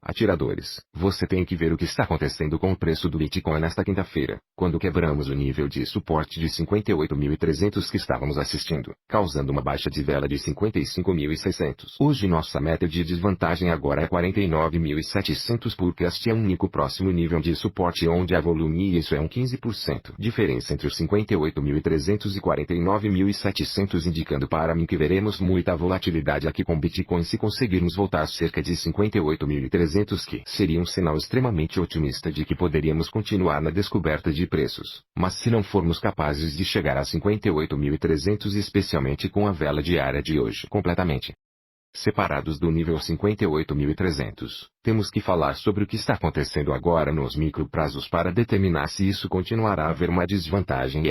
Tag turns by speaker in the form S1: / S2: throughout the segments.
S1: Atiradores, você tem que ver o que está acontecendo com o preço do Bitcoin nesta quinta-feira, quando quebramos o nível de suporte de 58.300 que estávamos assistindo, causando uma baixa de vela de 55.600. Hoje nossa meta de desvantagem agora é 49.700 porque este é o único próximo nível de suporte onde há volume e isso é um 15%. Diferença entre os 58.300 e 49.700 indicando para mim que veremos muita volatilidade aqui com Bitcoin se conseguirmos voltar cerca de 58.300 que seria um sinal extremamente otimista de que poderíamos continuar na descoberta de preços. Mas se não formos capazes de chegar a 58.300 especialmente com a vela diária de hoje completamente separados do nível 58.300, temos que falar sobre o que está acontecendo agora nos microprazos para determinar se isso continuará a haver uma desvantagem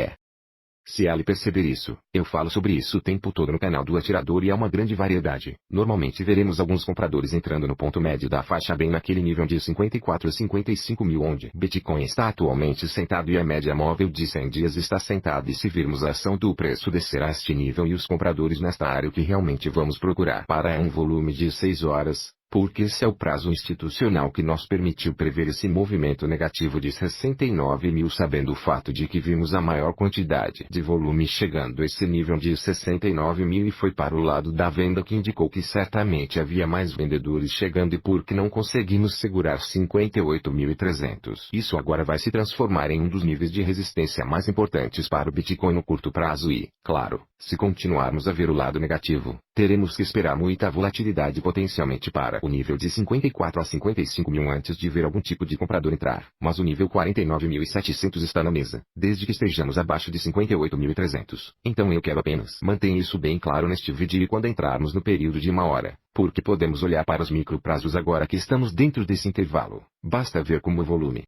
S1: se ela perceber isso, eu falo sobre isso o tempo todo no canal do Atirador e há uma grande variedade. Normalmente veremos alguns compradores entrando no ponto médio da faixa bem naquele nível de 54 a 55 mil onde Bitcoin está atualmente sentado e a média móvel de 100 dias está sentada e se virmos a ação do preço descer a este nível e os compradores nesta área o que realmente vamos procurar para é um volume de 6 horas. Porque esse é o prazo institucional que nos permitiu prever esse movimento negativo de 69 mil sabendo o fato de que vimos a maior quantidade de volume chegando a esse nível de 69 mil e foi para o lado da venda que indicou que certamente havia mais vendedores chegando e porque não conseguimos segurar 58.300. Isso agora vai se transformar em um dos níveis de resistência mais importantes para o Bitcoin no curto prazo e, claro, se continuarmos a ver o lado negativo, teremos que esperar muita volatilidade potencialmente para o nível de 54 a 55 mil antes de ver algum tipo de comprador entrar. Mas o nível 49.700 está na mesa, desde que estejamos abaixo de 58.300. Então eu quero apenas manter isso bem claro neste vídeo e quando entrarmos no período de 1 hora, porque podemos olhar para os microprazos agora que estamos dentro desse intervalo. Basta ver como o volume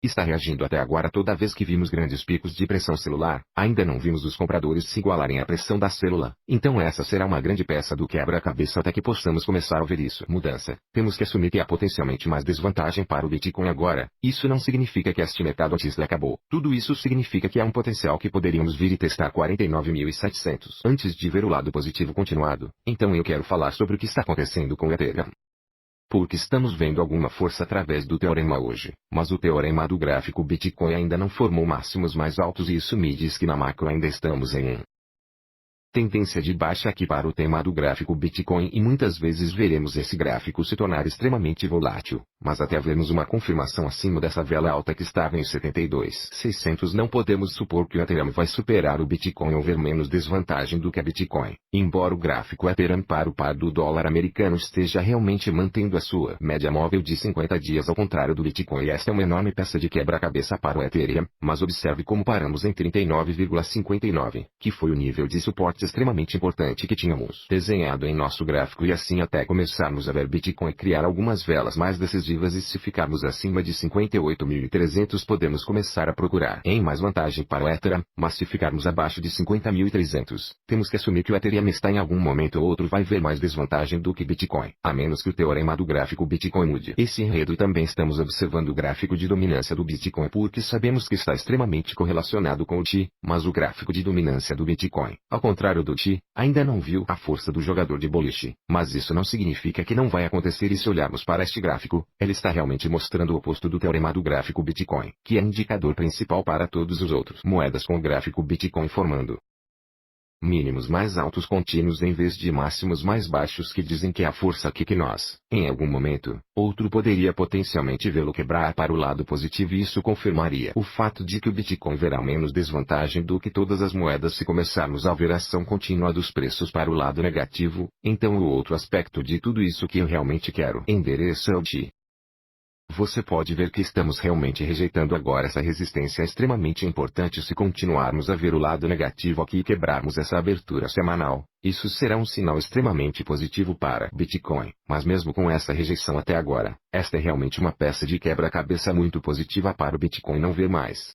S1: está reagindo até agora toda vez que vimos grandes picos de pressão celular, ainda não vimos os compradores se igualarem à pressão da célula. Então essa será uma grande peça do quebra-cabeça até que possamos começar a ver isso. Mudança. Temos que assumir que há potencialmente mais desvantagem para o Bitcoin agora. Isso não significa que este mercado altista acabou. Tudo isso significa que há um potencial que poderíamos vir e testar 49.700 antes de ver o lado positivo continuado. Então eu quero falar sobre o que está acontecendo com o Ethereum. Porque estamos vendo alguma força através do teorema hoje, mas o teorema do gráfico Bitcoin ainda não formou máximos mais altos e isso me diz que na macro ainda estamos em tendência de baixa aqui para o tema do gráfico Bitcoin e muitas vezes veremos esse gráfico se tornar extremamente volátil, mas até havermos uma confirmação acima dessa vela alta que estava em 72.600 não podemos supor que o Ethereum vai superar o Bitcoin ou ver menos desvantagem do que a Bitcoin, embora o gráfico Ethereum para o par do dólar americano esteja realmente mantendo a sua média móvel de 50 dias ao contrário do Bitcoin e esta é uma enorme peça de quebra-cabeça para o Ethereum, mas observe como paramos em 39,59, que foi o nível de suporte extremamente importante que tínhamos desenhado em nosso gráfico e assim até começarmos a ver Bitcoin criar algumas velas mais decisivas e se ficarmos acima de 58.300 podemos começar a procurar em mais vantagem para o Ethereum, mas se ficarmos abaixo de 50.300, temos que assumir que o Ethereum está em algum momento ou outro vai ver mais desvantagem do que Bitcoin, a menos que o teorema do gráfico Bitcoin mude. Esse enredo também estamos observando o gráfico de dominância do Bitcoin porque sabemos que está extremamente correlacionado com o TI, mas o gráfico de dominância do Bitcoin, ao contrário do TI, ainda não viu a força do jogador de boliche, mas isso não significa que não vai acontecer e se olharmos para este gráfico, ele está realmente mostrando o oposto do teorema do gráfico Bitcoin, que é indicador principal para todos os outros moedas com o gráfico Bitcoin formando mínimos mais altos contínuos em vez de máximos mais baixos que dizem que há força aqui que nós, em algum momento, outro poderia potencialmente vê-lo quebrar para o lado positivo e isso confirmaria o fato de que o Bitcoin verá menos desvantagem do que todas as moedas se começarmos a ver a ação contínua dos preços para o lado negativo, então o outro aspecto de tudo isso que eu realmente quero endereça o TI. Você pode ver que estamos realmente rejeitando agora essa resistência extremamente importante se continuarmos a ver o lado negativo aqui e quebrarmos essa abertura semanal. Isso será um sinal extremamente positivo para Bitcoin, mas mesmo com essa rejeição até agora, esta é realmente uma peça de quebra-cabeça muito positiva para o Bitcoin não ver mais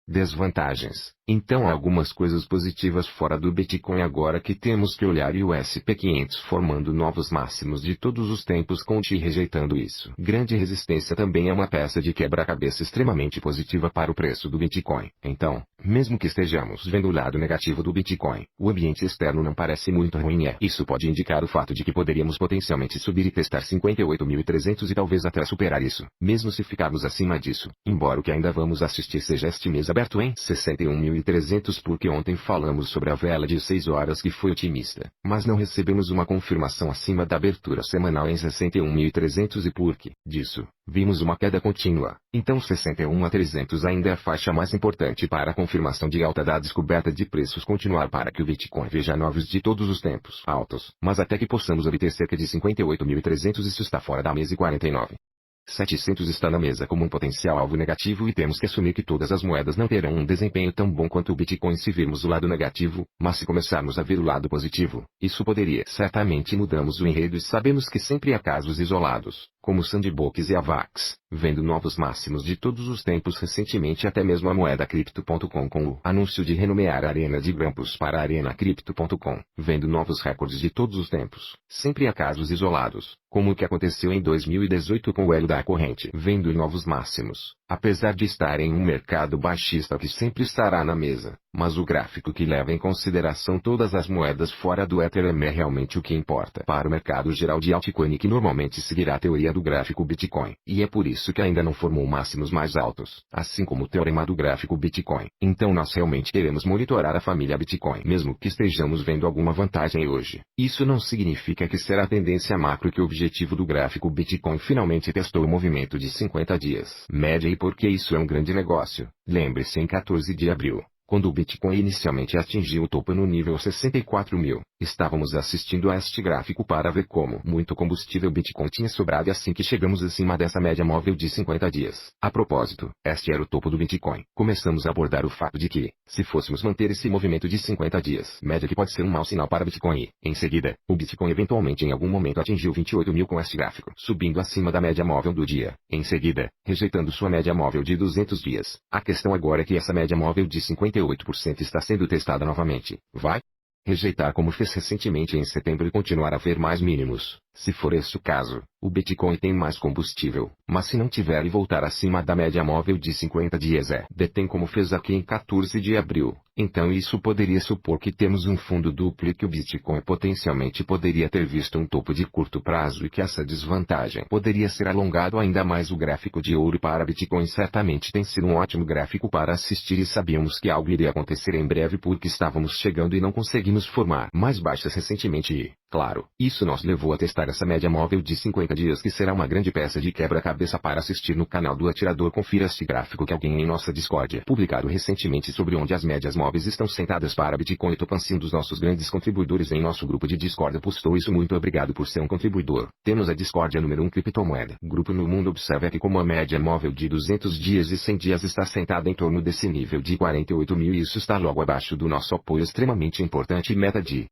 S1: desvantagens. Então há algumas coisas positivas fora do Bitcoin agora que temos que olhar, e o SP500 formando novos máximos de todos os tempos com o TI rejeitando isso. Grande resistência também é uma peça de quebra-cabeça extremamente positiva para o preço do Bitcoin. Então, mesmo que estejamos vendo o lado negativo do Bitcoin, o ambiente externo não parece muito ruim. Isso pode indicar o fato de que poderíamos potencialmente subir e testar 58.300 e talvez até superar isso, mesmo se ficarmos acima disso, embora o que ainda vamos assistir seja este mês aberto em 61.300, porque ontem falamos sobre a vela de 6 horas que foi otimista, mas não recebemos uma confirmação acima da abertura semanal em 61.300 e porque disso, vimos uma queda contínua. Então 61.300 ainda é a faixa mais importante para a confirmação de alta da descoberta de preços continuar para que o Bitcoin veja novos de todos os tempos altos, mas até que possamos obter cerca de 58.300 isso está fora da mesa, e 49.700 está na mesa como um potencial alvo negativo, e temos que assumir que todas as moedas não terão um desempenho tão bom quanto o Bitcoin se virmos o lado negativo, mas se começarmos a ver o lado positivo, isso poderia. Certamente mudamos o enredo e sabemos que sempre há casos isolados, como Sandbox e Avax, vendo novos máximos de todos os tempos recentemente, até mesmo a moeda Crypto.com com o anúncio de renomear a Arena de Grampus para Arena Crypto.com, vendo novos recordes de todos os tempos. Sempre há casos isolados, como o que aconteceu em 2018 com o elo da corrente, vendo novos máximos, apesar de estar em um mercado baixista que sempre estará na mesa. Mas o gráfico que leva em consideração todas as moedas fora do Ethereum é realmente o que importa para o mercado geral de altcoin, que normalmente seguirá a teoria do gráfico Bitcoin, e é por isso que ainda não formou máximos mais altos, assim como o teorema do gráfico Bitcoin. Então nós realmente queremos monitorar a família Bitcoin, mesmo que estejamos vendo alguma vantagem hoje. Isso não significa que será a tendência macro, que o objetivo do gráfico Bitcoin finalmente testou o movimento de 50 dias média, e porque isso é um grande negócio. Lembre-se, em 14 de abril, quando o Bitcoin inicialmente atingiu o topo no nível 64.000, estávamos assistindo a este gráfico para ver como muito combustível Bitcoin tinha sobrado, e assim que chegamos acima dessa média móvel de 50 dias. A propósito, este era o topo do Bitcoin. Começamos a abordar o fato de que, se fôssemos manter esse movimento de 50 dias média, que pode ser um mau sinal para Bitcoin, e, em seguida, o Bitcoin eventualmente em algum momento atingiu 28.000 com este gráfico, subindo acima da média móvel do dia, em seguida, rejeitando sua média móvel de 200 dias. A questão agora é que essa média móvel de 58% está sendo testada novamente. Vai rejeitar como fez recentemente em setembro e continuar a ver mais mínimos? Se for esse o caso, o Bitcoin tem mais combustível, mas se não tiver e voltar acima da média móvel de 50 dias detém como fez aqui em 14 de abril, então isso poderia supor que temos um fundo duplo e que o Bitcoin potencialmente poderia ter visto um topo de curto prazo, e que essa desvantagem poderia ser alongado ainda mais. O gráfico de ouro para Bitcoin certamente tem sido um ótimo gráfico para assistir, e sabíamos que algo iria acontecer em breve porque estávamos chegando e não conseguimos formar mais baixas recentemente e, claro, isso nos levou a testar essa média móvel de 50 dias, que será uma grande peça de quebra-cabeça para assistir no canal do Atirador. Confira este gráfico que alguém em nossa Discord publicado recentemente sobre onde as médias móveis estão sentadas para Bitcoin. Topanci, um dos nossos grandes contribuidores em nosso grupo de Discord, postou isso. Muito obrigado por ser um contribuidor. Temos a Discord número 1 criptomoeda. Grupo no mundo. Observe aqui como a média móvel de 200 dias e 100 dias está sentada em torno desse nível de 48.000, e isso está logo abaixo do nosso apoio extremamente importante e meta de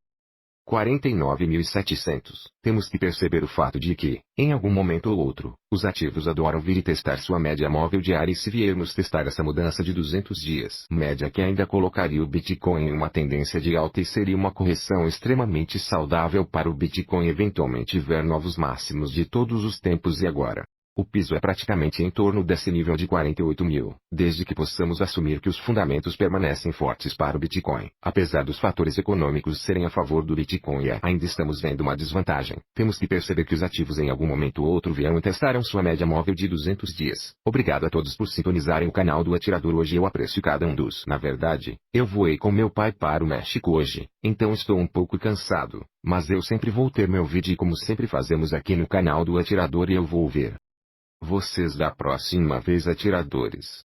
S1: 49.700. Temos que perceber o fato de que, em algum momento ou outro, os ativos adoram vir e testar sua média móvel diária, e se viermos testar essa mudança de 200 dias média, que ainda colocaria o Bitcoin em uma tendência de alta e seria uma correção extremamente saudável para o Bitcoin eventualmente ver novos máximos de todos os tempos. E agora, o piso é praticamente em torno desse nível de 48.000, desde que possamos assumir que os fundamentos permanecem fortes para o Bitcoin. Apesar dos fatores econômicos serem a favor do Bitcoin, ainda estamos vendo uma desvantagem. Temos que perceber que os ativos em algum momento ou outro virão e testarão sua média móvel de 200 dias. Obrigado a todos por sintonizarem o canal do Atirador hoje. Eu aprecio cada um dos. Na verdade, eu voei com meu pai para o México hoje, então estou um pouco cansado, mas eu sempre vou ter meu vídeo, como sempre fazemos aqui no canal do Atirador, e eu vou ver vocês da próxima vez, atiradores.